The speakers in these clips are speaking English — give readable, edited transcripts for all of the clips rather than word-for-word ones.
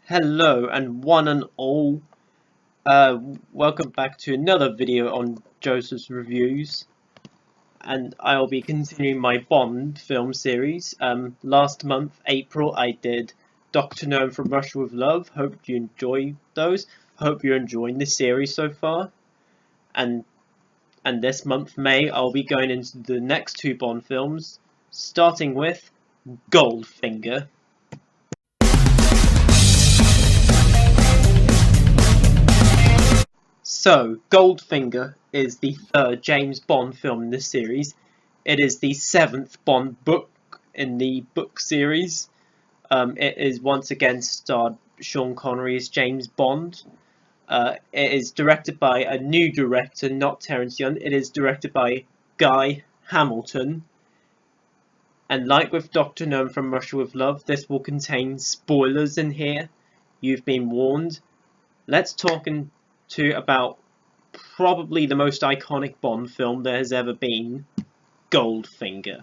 Hello and one and all, uh, welcome back to another video on Joseph's Reviews, and I'll be continuing my Bond film series. Last month, April, I did Dr. No from Russia with Love. Hope you enjoyed those. Hope you're enjoying this series so far. And this month, May, I'll be going into the next two Bond films, starting with Goldfinger. So, Goldfinger is the third James Bond film in this series. It is the seventh Bond book in the book series. It is once again starred Sean Connery as James Bond. It is directed by a new director, not Terence Young. It is directed by Guy Hamilton. And like with Dr. No from Russia with Love, this will contain spoilers in here. You've been warned. Let's talk about probably the most iconic Bond film there has ever been, Goldfinger.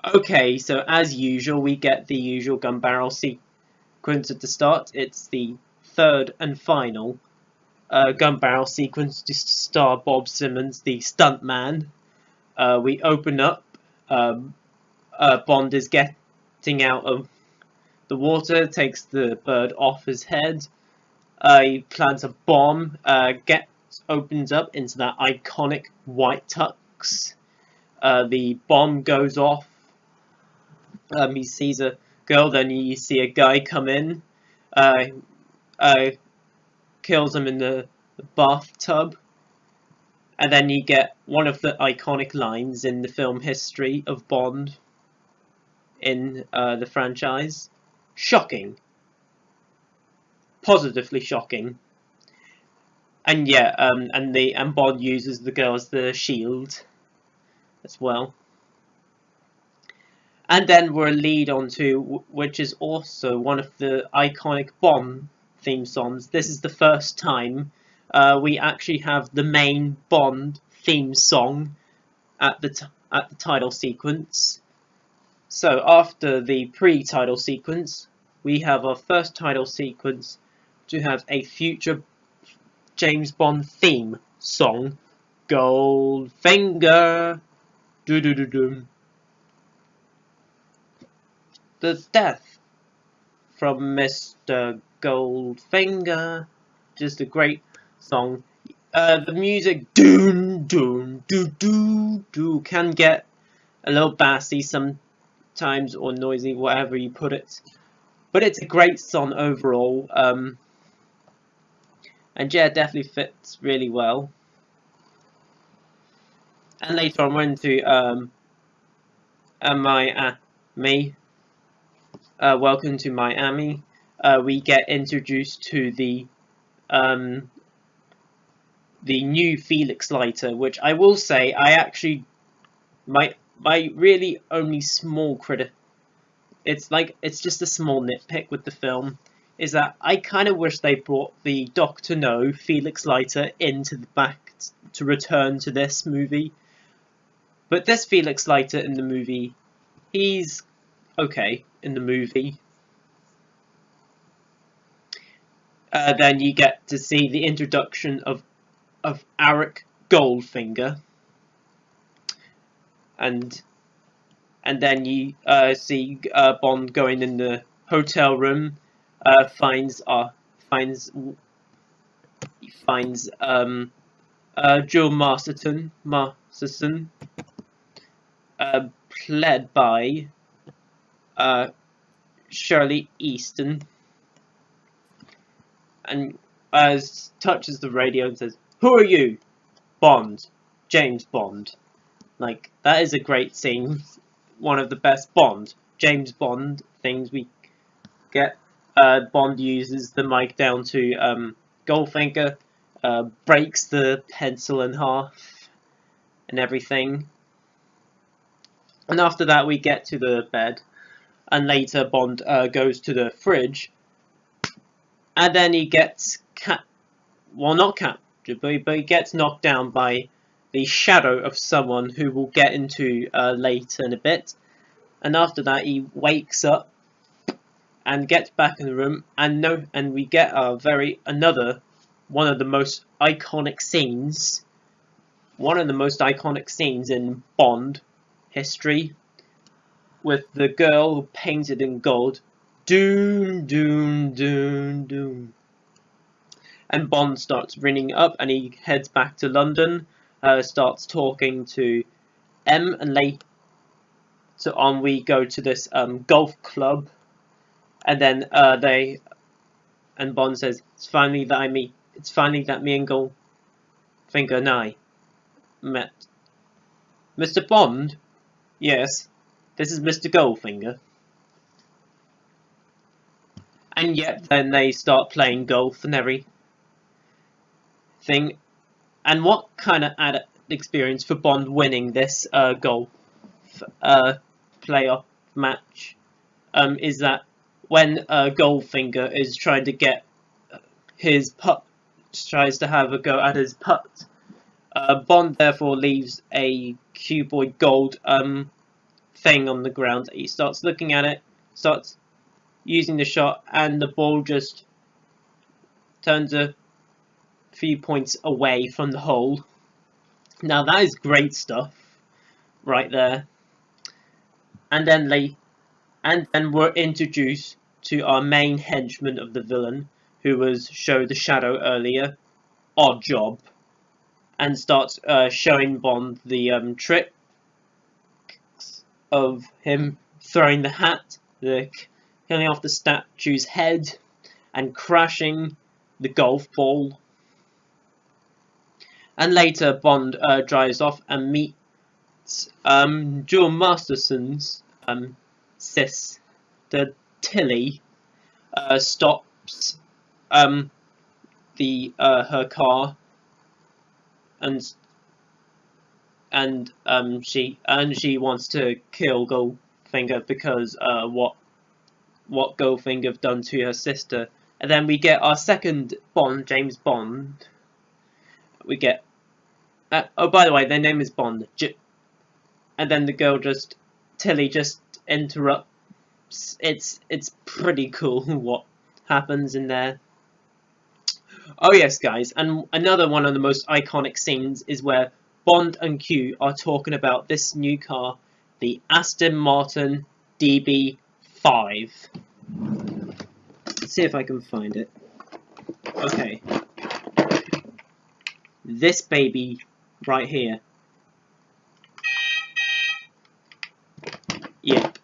Okay, so as usual, we get the usual gun barrel sequence at the start. It's the third and final gun barrel sequence to star Bob Simmons, the stuntman. We open up, Bond is getting out of the water, takes the bird off his head. He plants a bomb, opens up into that iconic white tux. The bomb goes off. He sees a girl, then you see a guy come in, kills him in the bathtub, and then you get one of the iconic lines in the film history of Bond in the franchise. Shocking. Positively shocking. And yeah, and Bond uses the girl as the shield as well. And then we're lead on to, which is also one of the iconic Bond theme songs. This is the first time we actually have the main Bond theme song at the title sequence. So after the pre-title sequence, we have our first title sequence to have a future James Bond theme song, Goldfinger. Do-do-do-do. The death from Mr. Goldfinger. Just a great song. The music doom doom do do do can get a little bassy sometimes, or noisy, whatever you put it. But it's a great song overall. And yeah, it definitely fits really well. And later on, we're into Miami. Welcome to Miami. We get introduced to the new Felix Leiter, which I will say, I actually my really only small critic. It's just a small nitpick with the film, is that I kind of wish they brought the Dr. No, Felix Leiter, into the back to return to this movie. But this Felix Leiter in the movie, he's okay in the movie. Then you get to see the introduction of Eric Goldfinger. And then you see Bond going in the hotel room. Finds Jill Masterson, played by Shirley Easton, and touches the radio and says, "Who are you?" "Bond, James Bond." Like, that is a great scene. One of the best Bond, James Bond things we get. Bond uses the mic down to Goldfinger, breaks the pencil in half and everything. And after that, we get to the bed, and later Bond goes to the fridge, and then he gets not captured, but he gets knocked down by the shadow of someone who we'll get into later in a bit. And after that, he wakes up and gets back in the room, and we get another one of the most iconic scenes, in Bond history, with the girl painted in gold. Doom, doom, doom, doom. And Bond starts ringing up, and he heads back to London, starts talking to M, and later on we go to this golf club, and then Bond says, it's finally that me and Goldfinger and I met. Mr. Bond? Yes, this is Mr. Goldfinger. And yet then they start playing golf and everything. And what kind of added experience for Bond winning this golf playoff match is that when Goldfinger is trying to get his putt, tries to have a go at his putt, Bond therefore leaves a cuboid gold thing on the ground. He starts looking at it, starts using the shot, and the ball just turns a few points away from the hole. Now that is great stuff right there. And then we're introduced to our main henchman of the villain, who was showed the shadow earlier, Oddjob, and starts showing Bond the tricks of him throwing the hat, killing off the statue's head, and crashing the golf ball. And later Bond drives off and meets Jewel Masterson's sister Tilly, stops her car, and she wants to kill Goldfinger because what Goldfinger have done to her sister. And then we get our second Bond, James Bond. We get oh, by the way, their name is Bond. And then the girl Tilly just interrupts. It's pretty cool what happens in there. Oh yes, guys, and another one of the most iconic scenes is where Bond and Q are talking about this new car, the Aston Martin DB5. Let's see if I can find it. Okay. This baby right here. Yep.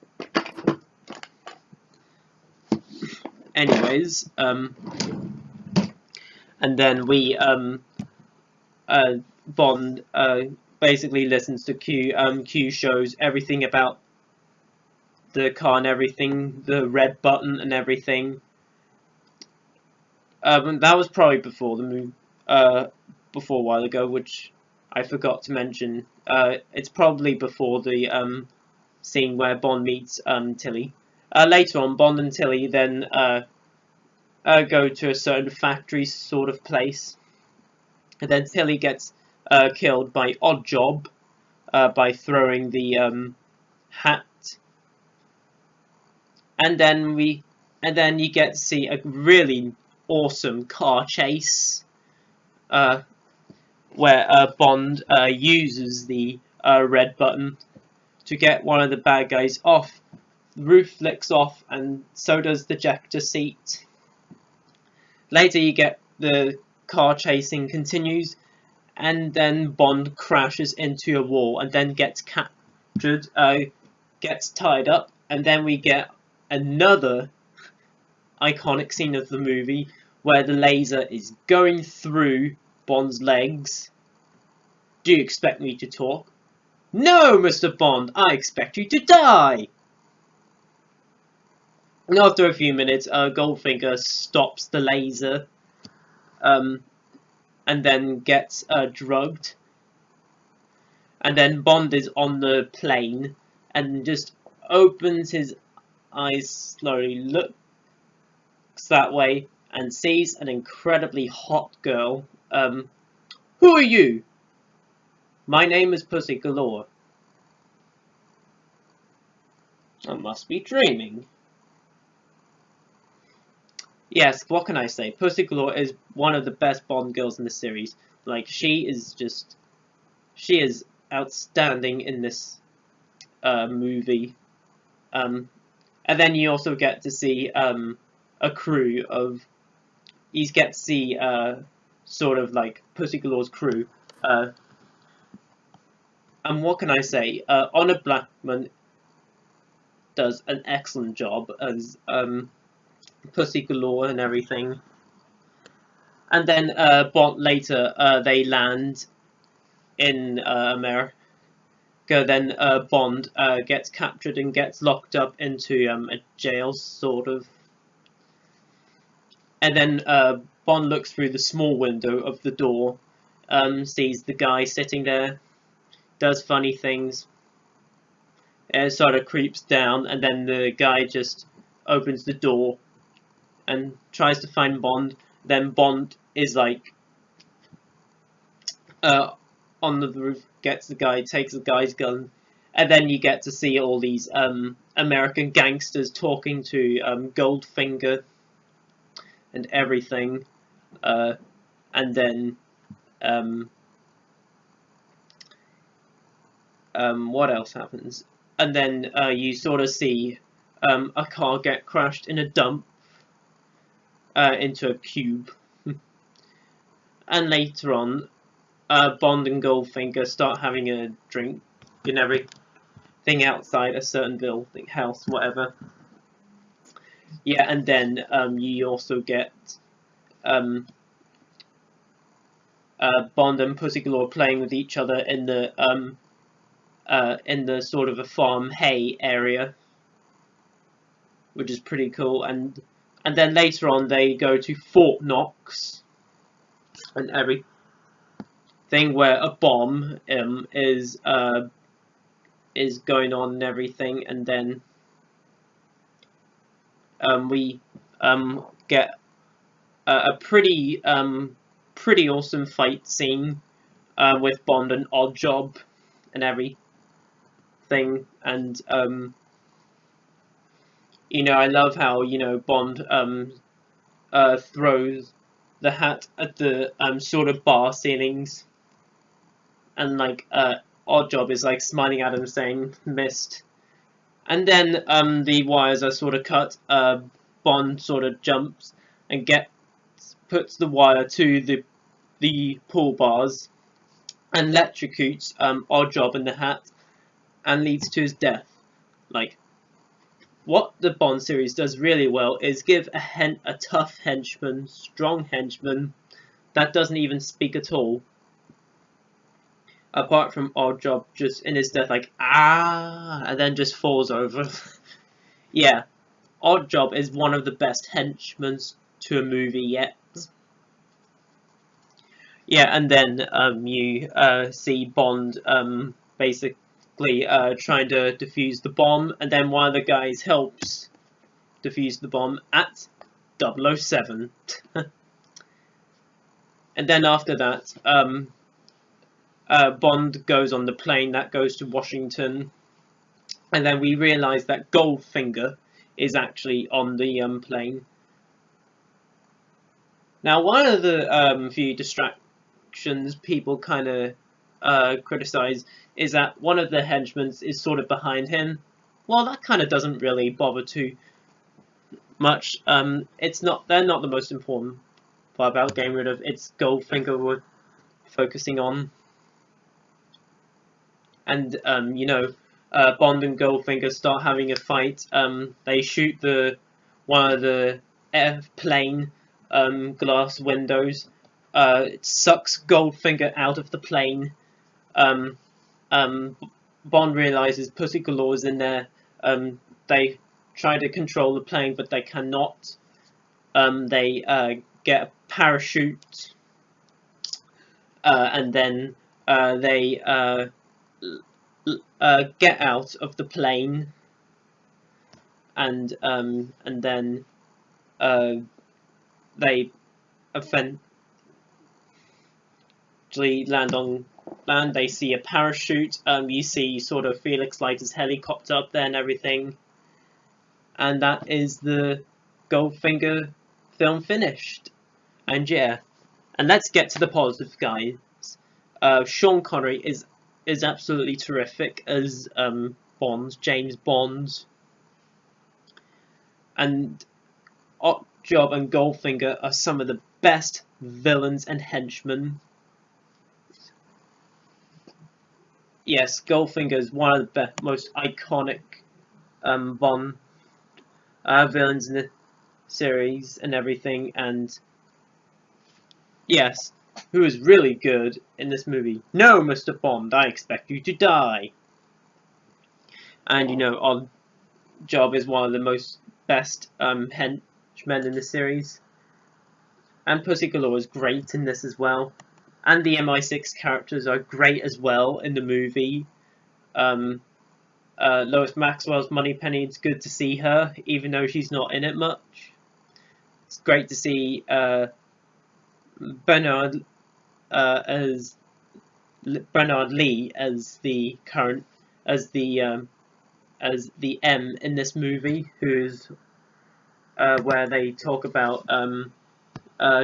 Anyways, and then we Bond basically listens to Q. Q shows everything about the car and everything, the red button and everything. That was probably before the move, before a while ago, which I forgot to mention. It's probably before the scene where Bond meets Tilly. Later on, Bond and Tilly then go to a certain factory sort of place, and then Tilly gets killed by Oddjob by throwing the hat, and then you get to see a really awesome car chase where Bond uses the red button to get one of the bad guys off. The roof flicks off, and so does the ejector seat. Later you get the car chasing continues, and then Bond crashes into a wall and then gets captured, gets tied up, and then we get another iconic scene of the movie where the laser is going through Bond's legs. Do you expect me to talk? No, Mr. Bond, I expect you to die! And after a few minutes, Goldfinger stops the laser, and then gets drugged. And then Bond is on the plane, and just opens his eyes slowly, looks that way, and sees an incredibly hot girl. Who are you? My name is Pussy Galore. I must be dreaming. Yes, what can I say? Pussy Galore is one of the best Bond girls in the series. Like, she is outstanding in this movie. Um, and then you also get to see a crew of, you get to see sort of like Pussy Galore's crew. And what can I say? Honor Blackman does an excellent job as Pussy Galore and everything. And then Bond later they land in America. Then Bond gets captured and gets locked up into a jail, sort of. And then Bond looks through the small window of the door, sees the guy sitting there, does funny things, sort of creeps down, and then the guy just opens the door and tries to find Bond. Then Bond is like uh, on the roof, gets the guy, takes the guy's gun, and then you get to see all these American gangsters talking to Goldfinger and everything, and then um, what else happens? And then you sort of see a car get crashed in a dump into a cube, and later on, Bond and Goldfinger start having a drink and everything outside a certain building, house, whatever. Yeah, and then you also get um, Bond and Pussy Galore playing with each other in the sort of a farm hay area, which is pretty cool. And then later on they go to Fort Knox and everything, where a bomb is going on and everything, and then we get a pretty awesome fight scene with Bond and Oddjob and everything, and I love how Bond throws the hat at the sort of bar ceilings, and like Oddjob is like smiling at him saying missed. And then the wires are sort of cut. Bond sort of jumps and puts the wire to the pull bars and electrocutes Oddjob in the hat and leads to his death. Like, what the Bond series does really well is give a tough henchman, strong henchman that doesn't even speak at all. Apart from Oddjob just in his death, like, ah, and then just falls over. Yeah, Oddjob is one of the best henchmen to a movie yet. Yeah, and then you see Bond basically trying to defuse the bomb, and then one of the guys helps defuse the bomb at 007. And then after that, Bond goes on the plane that goes to Washington, and then we realise that Goldfinger is actually on the plane. Now, one of the few distractions people kind of criticise is that one of the henchmen is sort of behind him. Well, that kind of doesn't really bother too much. They're not the most important part about getting rid of. It's Goldfinger we're focusing on. And Bond and Goldfinger start having a fight. They shoot one of the airplane glass windows. It sucks Goldfinger out of the plane. Um, Bond realizes Pussy Galore is in there. They try to control the plane, but they cannot. They get a parachute, and then they get out of the plane, and then they eventually land on land. They see a parachute. You see sort of Felix Leiter's helicopter up there and everything, and that is the Goldfinger film finished. And yeah, and let's get to the positive, guys. Sean Connery is absolutely terrific as James Bond, and Oddjob and Goldfinger are some of the best villains and henchmen. Yes, Goldfinger is one of the most iconic Bond villains in the series and everything, and yes, who is really good in this movie. No, Mr. Bond, I expect you to die. And you know, Oddjob is one of the most best henchmen in the series. And Pussy Galore is great in this as well. And the MI6 characters are great as well in the movie. Lois Maxwell's Moneypenny, it's good to see her, even though she's not in it much. It's great to see Bernard Lee as the M in this movie, who's where they talk about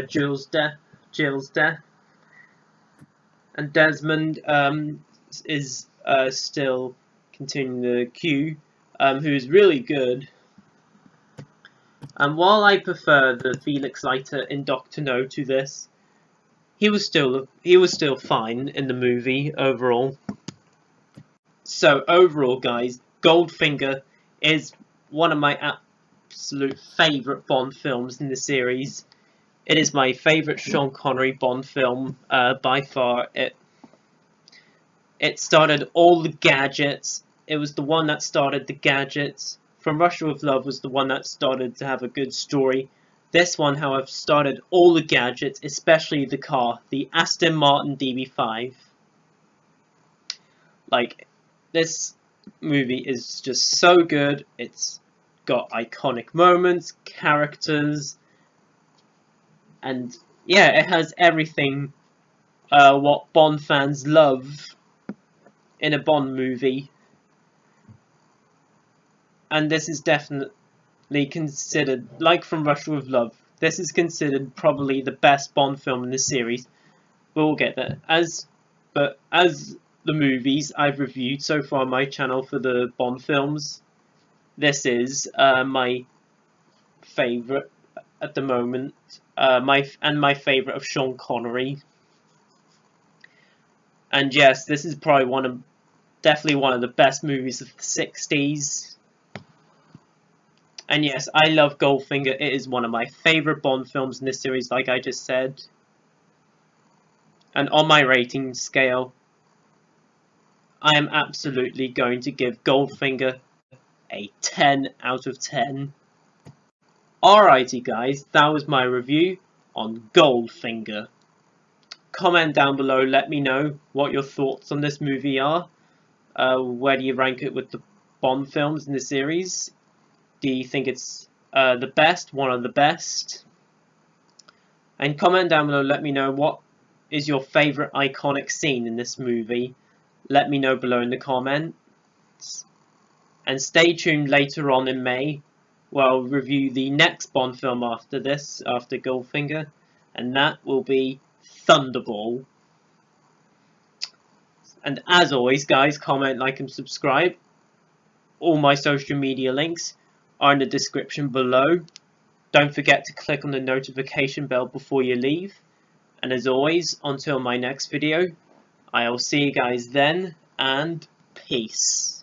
Jill's death, and Desmond is still continuing the queue, who's really good. And while I prefer the Felix Leiter in Doctor No to this, he was still fine in the movie overall. So overall, guys, Goldfinger is one of my absolute favourite Bond films in the series. It is my favourite Sean Connery Bond film by far. It started all the gadgets. It was the one that started the gadgets. From Russia with Love was the one that started to have a good story. This one, however, started all the gadgets, especially the car, the Aston Martin DB5. Like, this movie is just so good. It's got iconic moments, characters, and yeah, it has everything what Bond fans love in a Bond movie. And this is definitely considered, like From Russia with Love, this is considered probably the best Bond film in the series. We'll get there. But as the movies I've reviewed so far on my channel for the Bond films, this is my favourite at the moment. My favourite of Sean Connery. And yes, this is probably definitely one of the best movies of the 60s. And yes, I love Goldfinger. It is one of my favourite Bond films in this series, like I just said. And on my rating scale, I am absolutely going to give Goldfinger a 10 out of 10. Alrighty guys, that was my review on Goldfinger. Comment down below, let me know what your thoughts on this movie are. Where do you rank it with the Bond films in the series? Do you think it's the best, one of the best? And comment down below, let me know what is your favourite iconic scene in this movie. Let me know below in the comments. And stay tuned later on in May, where I'll review the next Bond film after this, after Goldfinger. And that will be Thunderball. And as always, guys, comment, like, and subscribe. All my social media links are in the description below. Don't forget to click on the notification bell before you leave. And as always, until my next video, I'll see you guys then, and peace.